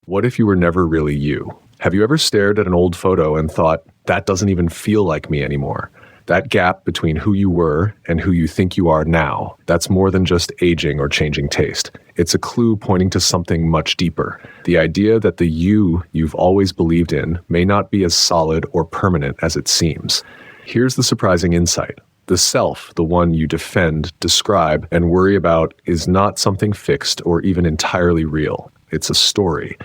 What if you were never really you? Have you ever stared at an old photo and thought, that doesn't even feel like me anymore? That gap between who you were and who you think you are now, that's more than just aging or changing taste. It's a clue pointing to something much deeper. The idea that the you you've always believed in may not be as solid or permanent as it seems. Here's the surprising insight. The self, the one you defend, describe, and worry about, is not something fixed or even entirely real. It's a story.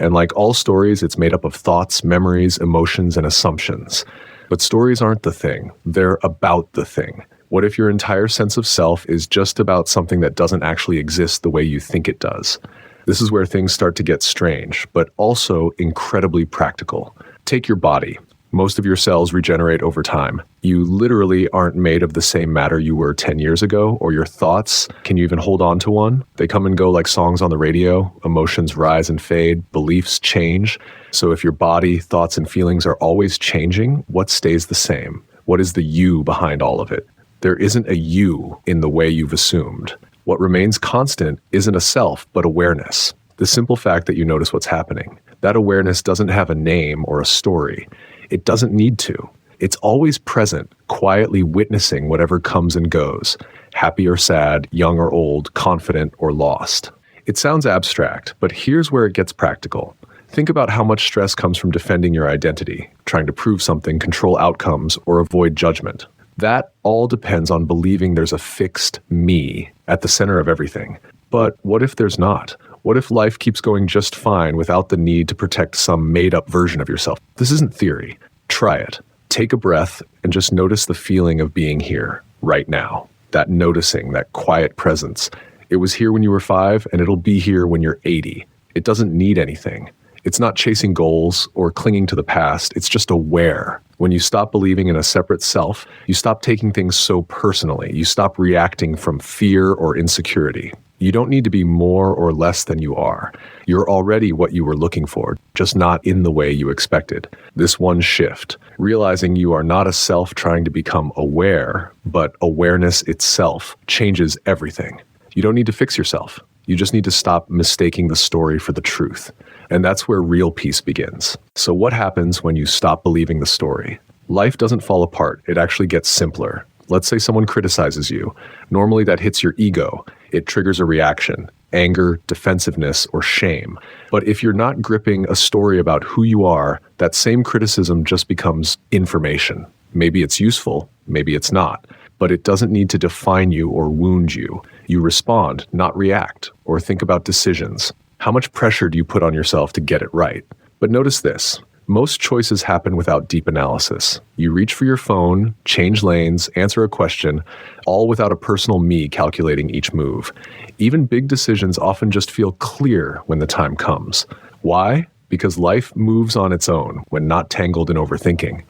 And like all stories, it's made up of thoughts, memories, emotions, and assumptions. But stories aren't the thing. They're about the thing. What if your entire sense of self is just about something that doesn't actually exist the way you think it does? This is where things start to get strange, but also incredibly practical. Take your body. Most of your cells regenerate over time. You literally aren't made of the same matter you were 10 years ago, or your thoughts. Can you even hold on to one? They come and go like songs on the radio. Emotions rise and fade. Beliefs change. So if your body, thoughts, and feelings are always changing, what stays the same? What is the you behind all of it? There isn't a you in the way you've assumed. What remains constant isn't a self, but awareness. The simple fact that you notice what's happening. That awareness doesn't have a name or a story. It doesn't need to. It's always present, quietly witnessing whatever comes and goes, happy or sad, young or old, confident or lost. It sounds abstract, but here's where it gets practical. Think about how much stress comes from defending your identity, trying to prove something, control outcomes, or avoid judgment. That all depends on believing there's a fixed me at the center of everything. But what if there's not? What if life keeps going just fine without the need to protect some made-up version of yourself? This isn't theory. Try it. Take a breath and just notice the feeling of being here, right now. That noticing, that quiet presence. It was here when you were 5, and it'll be here when you're 80. It doesn't need anything. It's not chasing goals or clinging to the past. It's just aware. When you stop believing in a separate self, you stop taking things so personally. You stop reacting from fear or insecurity. You don't need to be more or less than you are. You're already what you were looking for, just not in the way you expected. This one shift, realizing you are not a self trying to become aware, but awareness itself, changes everything. You don't need to fix yourself. You just need to stop mistaking the story for the truth. And that's where real peace begins. So what happens when you stop believing the story? Life doesn't fall apart. It actually gets simpler. Let's say someone criticizes you. Normally that hits your ego. It triggers a reaction, anger, defensiveness, or shame. But if you're not gripping a story about who you are, that same criticism just becomes information. Maybe it's useful, maybe it's not. But it doesn't need to define you or wound you. You respond, not react, or think about decisions. How much pressure do you put on yourself to get it right? But notice this. Most choices happen without deep analysis. You reach for your phone, change lanes, answer a question, all without a personal me calculating each move. Even big decisions often just feel clear when the time comes. Why? Because life moves on its own when not tangled in overthinking.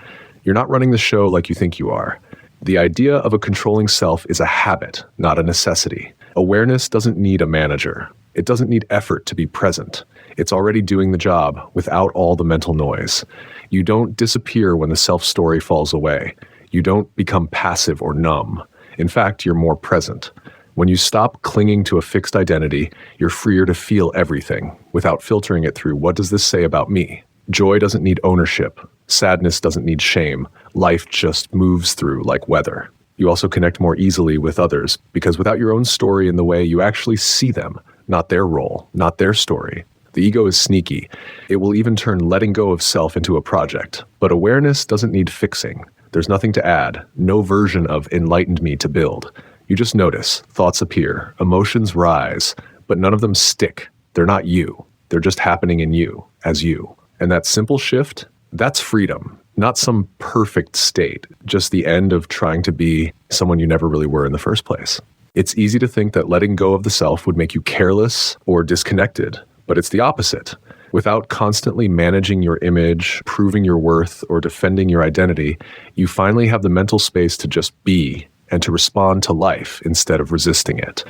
You're not running the show like you think you are. The idea of a controlling self is a habit, not a necessity. Awareness doesn't need a manager. It doesn't need effort to be present. It's already doing the job without all the mental noise. You don't disappear when the self-story falls away. You don't become passive or numb. In fact, you're more present. When you stop clinging to a fixed identity, you're freer to feel everything without filtering it through, what does this say about me? Joy doesn't need ownership. Sadness doesn't need shame. Life just moves through like weather. You also connect more easily with others because without your own story in the way, you actually see them, not their role, not their story. The ego is sneaky. It will even turn letting go of self into a project. But awareness doesn't need fixing. There's nothing to add, no version of enlightened me to build. You just notice, thoughts appear, emotions rise, but none of them stick. They're not you. They're just happening in you, as you. And that simple shift, that's freedom. Not some perfect state, just the end of trying to be someone you never really were in the first place. It's easy to think that letting go of the self would make you careless or disconnected, but it's the opposite. Without constantly managing your image, proving your worth, or defending your identity, you finally have the mental space to just be and to respond to life instead of resisting it.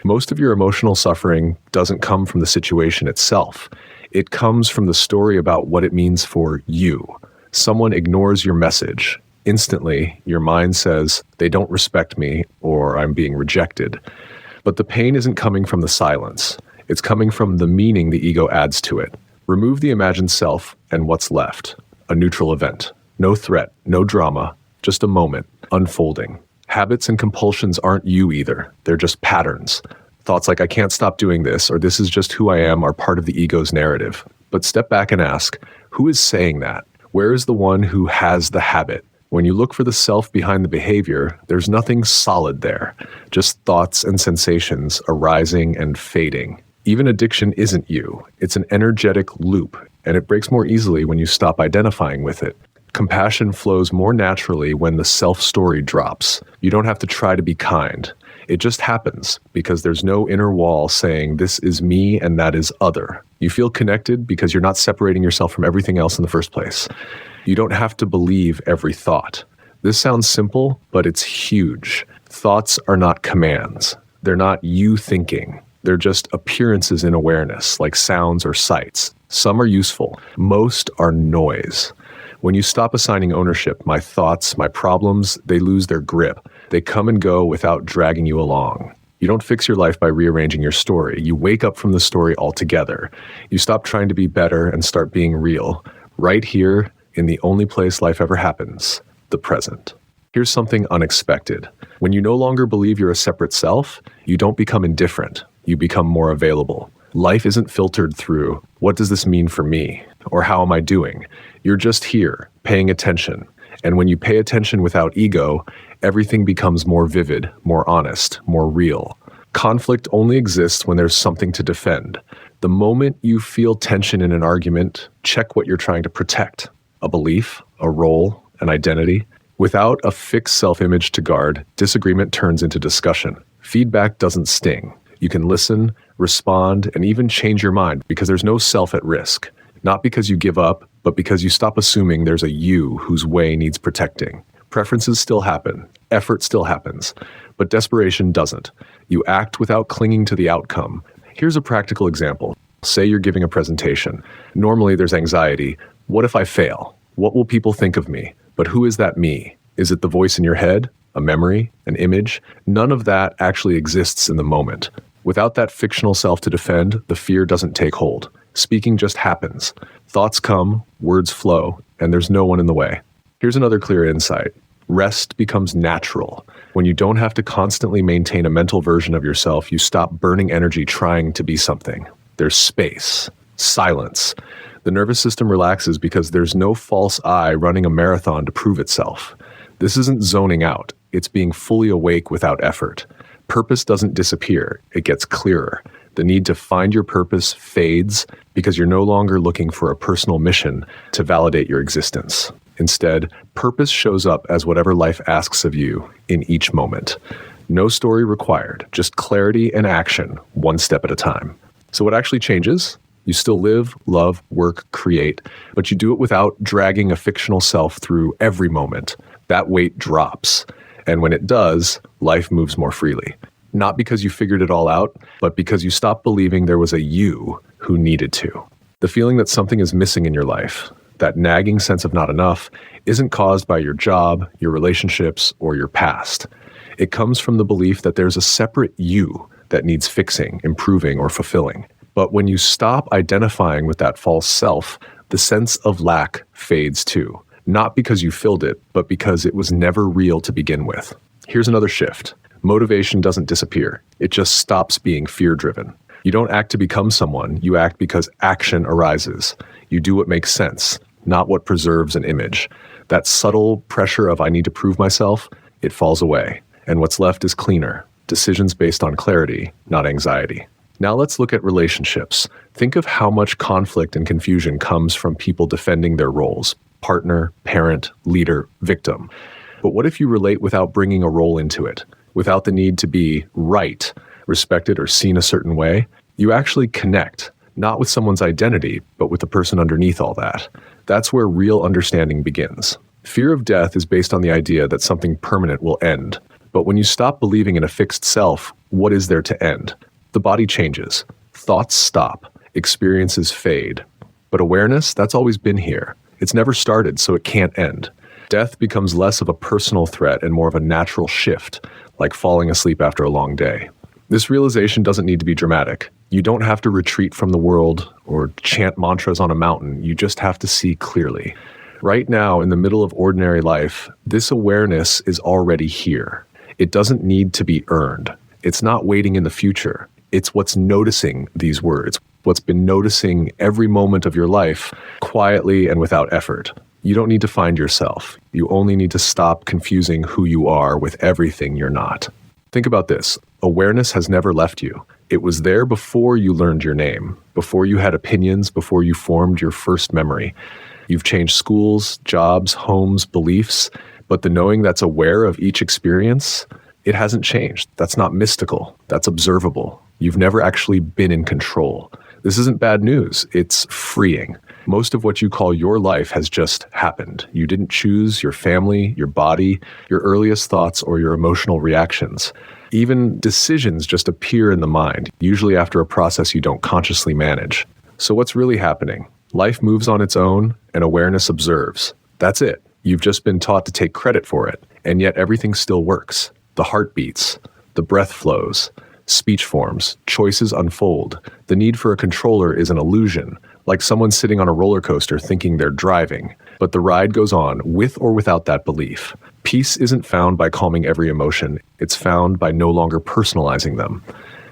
Most of your emotional suffering doesn't come from the situation itself. It comes from the story about what it means for you. Someone ignores your message. Instantly, your mind says, they don't respect me, or I'm being rejected. But the pain isn't coming from the silence. It's coming from the meaning the ego adds to it. Remove the imagined self, and what's left? A neutral event. No threat, no drama, just a moment, unfolding. Habits and compulsions aren't you either. They're just patterns. Thoughts like, I can't stop doing this, or this is just who I am, are part of the ego's narrative. But step back and ask, who is saying that? Where is the one who has the habit? When you look for the self behind the behavior, there's nothing solid there, just thoughts and sensations arising and fading. Even addiction isn't you. It's an energetic loop, and it breaks more easily when you stop identifying with it. Compassion flows more naturally when the self-story drops. You don't have to try to be kind. It just happens because there's no inner wall saying this is me and that is other. You feel connected because you're not separating yourself from everything else in the first place. You don't have to believe every thought. This sounds simple, but it's huge. Thoughts are not commands. They're not you thinking. They're just appearances in awareness, like sounds or sights. Some are useful. Most are noise. When you stop assigning ownership, my thoughts, my problems, they lose their grip. They come and go without dragging you along. You don't fix your life by rearranging your story. You wake up from the story altogether. You stop trying to be better and start being real. Right here, in the only place life ever happens, the present. Here's something unexpected. When you no longer believe you're a separate self, you don't become indifferent. You become more available. Life isn't filtered through, what does this mean for me? Or how am I doing? You're just here, paying attention. And when you pay attention without ego, everything becomes more vivid, more honest, more real. Conflict only exists when there's something to defend. The moment you feel tension in an argument, check what you're trying to protect. A belief, a role, an identity. Without a fixed self-image to guard, disagreement turns into discussion. Feedback doesn't sting. You can listen, respond, and even change your mind because there's no self at risk. Not because you give up, but because you stop assuming there's a you whose way needs protecting. Preferences still happen. Effort still happens. But desperation doesn't. You act without clinging to the outcome. Here's a practical example. Say you're giving a presentation. Normally there's anxiety. What if I fail? What will people think of me? But who is that me? Is it the voice in your head? A memory? An image? None of that actually exists in the moment. Without that fictional self to defend, the fear doesn't take hold. Speaking just happens. Thoughts come, words flow, and there's no one in the way. Here's another clear insight. Rest becomes natural. When you don't have to constantly maintain a mental version of yourself, you stop burning energy trying to be something. There's space, silence. The nervous system relaxes because there's no false I running a marathon to prove itself. This isn't zoning out. It's being fully awake without effort. Purpose doesn't disappear. It gets clearer. The need to find your purpose fades because you're no longer looking for a personal mission to validate your existence. Instead, purpose shows up as whatever life asks of you in each moment. No story required, just clarity and action, one step at a time. So what actually changes? You still live, love, work, create, but you do it without dragging a fictional self through every moment. That weight drops. And when it does, life moves more freely. Not because you figured it all out, but because you stopped believing there was a you who needed to. The feeling that something is missing in your life, that nagging sense of not enough, isn't caused by your job, your relationships, or your past. It comes from the belief that there's a separate you that needs fixing, improving, or fulfilling. But when you stop identifying with that false self, the sense of lack fades too. Not because you filled it, but because it was never real to begin with. Here's another shift. Motivation doesn't disappear. It just stops being fear-driven. You don't act to become someone. You act because action arises. You do what makes sense, not what preserves an image. That subtle pressure of I need to prove myself, it falls away. And what's left is cleaner. Decisions based on clarity, not anxiety. Now let's look at relationships. Think of how much conflict and confusion comes from people defending their roles. Partner, parent, leader, victim. But what if you relate without bringing a role into it? Without the need to be right, respected, or seen a certain way? You actually connect, not with someone's identity, but with the person underneath all that. That's where real understanding begins. Fear of death is based on the idea that something permanent will end. But when you stop believing in a fixed self, what is there to end? The body changes. Thoughts stop. Experiences fade. But awareness, that's always been here. It's never started, so it can't end. Death becomes less of a personal threat and more of a natural shift, like falling asleep after a long day. This realization doesn't need to be dramatic. You don't have to retreat from the world or chant mantras on a mountain. You just have to see clearly. Right now, in the middle of ordinary life, this awareness is already here. It doesn't need to be earned. It's not waiting in the future. It's what's noticing these words, what's been noticing every moment of your life quietly and without effort. You don't need to find yourself. You only need to stop confusing who you are with everything you're not. Think about this. Awareness has never left you. It was there before you learned your name, before you had opinions, before you formed your first memory. You've changed schools, jobs, homes, beliefs, but the knowing that's aware of each experience, it hasn't changed. That's not mystical. That's observable. You've never actually been in control. This isn't bad news. It's freeing. Most of what you call your life has just happened. You didn't choose your family, your body, your earliest thoughts, or your emotional reactions. Even decisions just appear in the mind, usually after a process you don't consciously manage. So what's really happening? Life moves on its own, and awareness observes. That's it. You've just been taught to take credit for it, and yet everything still works. The heart beats, the breath flows, speech forms, choices unfold. The need for a controller is an illusion, like someone sitting on a roller coaster thinking they're driving. But the ride goes on, with or without that belief. Peace isn't found by calming every emotion. It's found by no longer personalizing them.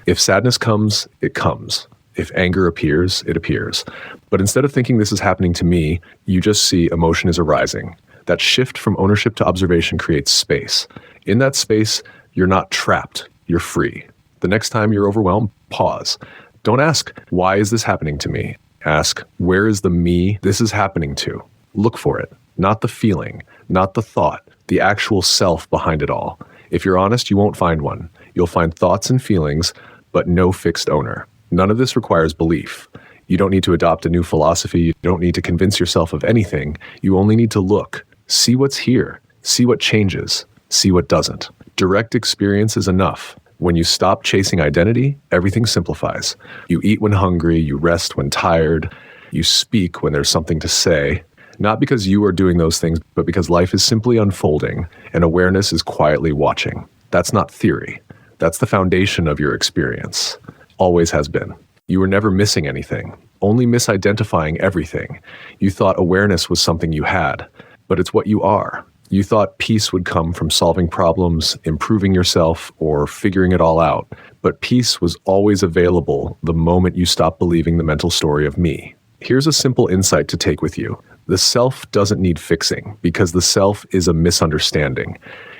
If sadness comes, it comes. If anger appears, it appears. But instead of thinking this is happening to me, you just see emotion is arising. That shift from ownership to observation creates space. In that space, you're not trapped, you're free. The next time you're overwhelmed, pause. Don't ask, why is this happening to me? Ask, where is the me this is happening to? Look for it, not the feeling, not the thought, the actual self behind it all. If you're honest, you won't find one. You'll find thoughts and feelings, but no fixed owner. None of this requires belief. You don't need to adopt a new philosophy. You don't need to convince yourself of anything. You only need to look, see what's here, see what changes, see what doesn't. Direct experience is enough. When you stop chasing identity, everything simplifies. You eat when hungry, you rest when tired, you speak when there's something to say. Not because you are doing those things, but because life is simply unfolding and awareness is quietly watching. That's not theory. That's the foundation of your experience. Always has been. You were never missing anything, only misidentifying everything. You thought awareness was something you had, but it's what you are. You thought peace would come from solving problems, improving yourself, or figuring it all out. But peace was always available the moment you stopped believing the mental story of me. Here's a simple insight to take with you. The self doesn't need fixing because the self is a misunderstanding.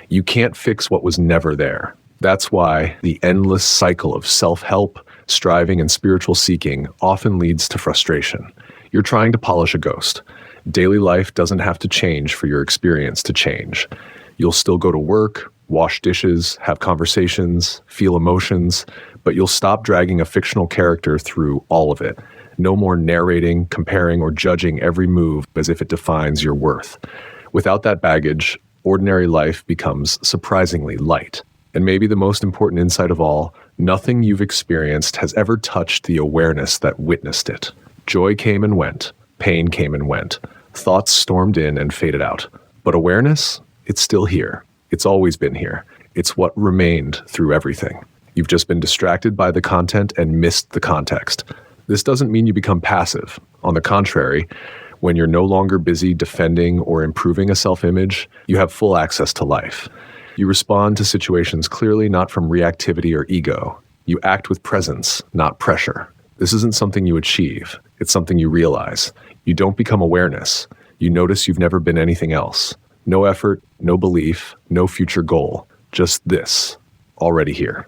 You can't fix what was never there. That's why the endless cycle of self-help, striving, and spiritual seeking often leads to frustration. You're trying to polish a ghost. Daily life doesn't have to change for your experience to change. You'll still go to work, wash dishes, have conversations, feel emotions, but you'll stop dragging a fictional character through all of it. No more narrating, comparing, or judging every move as if it defines your worth. Without that baggage, ordinary life becomes surprisingly light. And maybe the most important insight of all, nothing you've experienced has ever touched the awareness that witnessed it. Joy came and went. Pain came and went. Thoughts stormed in and faded out. But awareness, it's still here. It's always been here. It's what remained through everything. You've just been distracted by the content and missed the context. This doesn't mean you become passive. On the contrary, when you're no longer busy defending or improving a self-image, you have full access to life. You respond to situations clearly, not from reactivity or ego. You act with presence, not pressure. This isn't something you achieve. It's something you realize. You don't become awareness. You notice you've never been anything else. No effort, no belief, no future goal. Just this, already here.